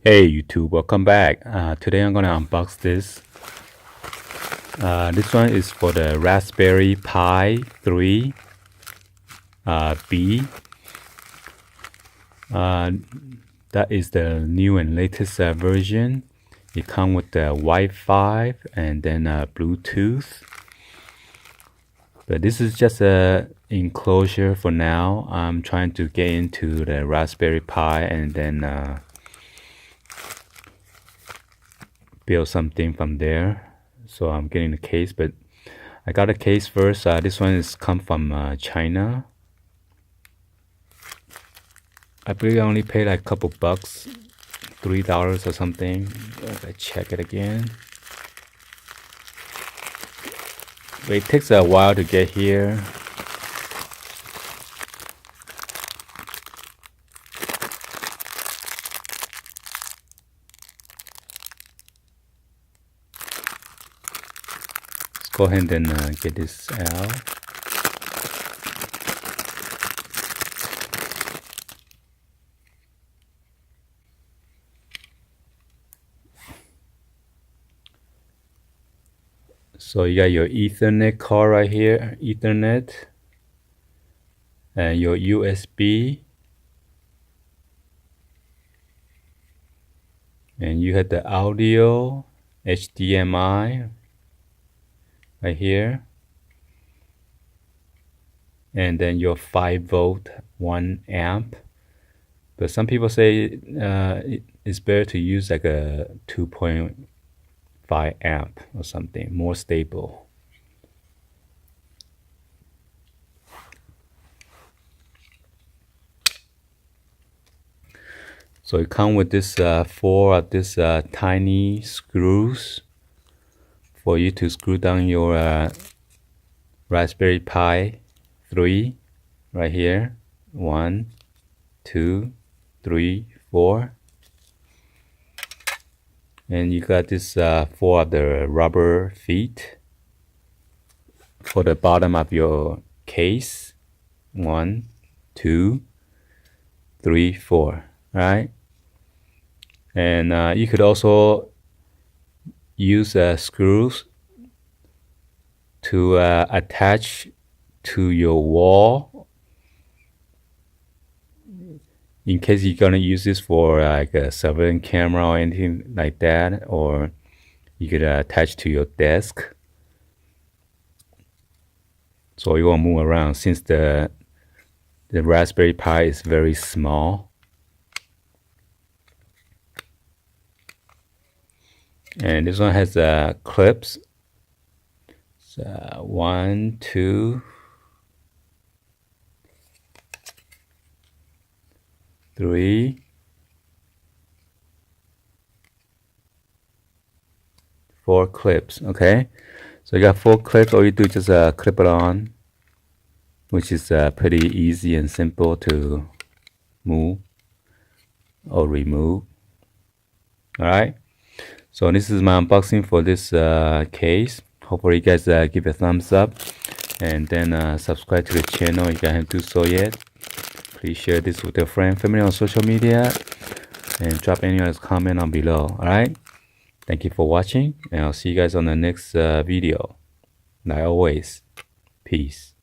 Hey YouTube, welcome back. Today I'm gonna unbox this. This one is for the Raspberry Pi 3 B. That is the new and latest version. It comes with the Wi-Fi and then Bluetooth. But this is just a enclosure for now. I'm trying to get into the Raspberry Pi and then build something from there. So I'm getting the case, but I got a case first. This one is come from China. I believe I only paid like a couple bucks, $3 or something. If I check it again. But it takes a while to get here. Let's go ahead and get this out. So you got your Ethernet cord right here, Ethernet, and your USB, and you had the audio, HDMI right here, and then your 5-volt 1 amp. But some people say it's better to use like a 2.5 amp or something, more stable. So it comes with this 4 of this tiny screws for you to screw down your Raspberry Pi 3 right here. 1, 2, 3, 4. And you got this 4 of the rubber feet for the bottom of your case. 1, 2, 3, 4. Right? And you could also use screws to attach to your wall in case you're gonna use this for like a surveillance camera or anything like that, or you could attach to your desk so you won't move around since the Raspberry Pi is very small. And this one has clips. So 1, 2, 3, 4 clips. Okay, so you got 4 clips. All you do is just clip it on, which is pretty easy and simple to move or remove. All right, so this is my unboxing for this case. Hopefully you guys give a thumbs up and then subscribe to the channel if you guys haven't do so yet. Please share this with your friend, family on social media, and drop any other comment on below. All right, thank you for watching, and I'll see you guys on the next video. Like always, peace.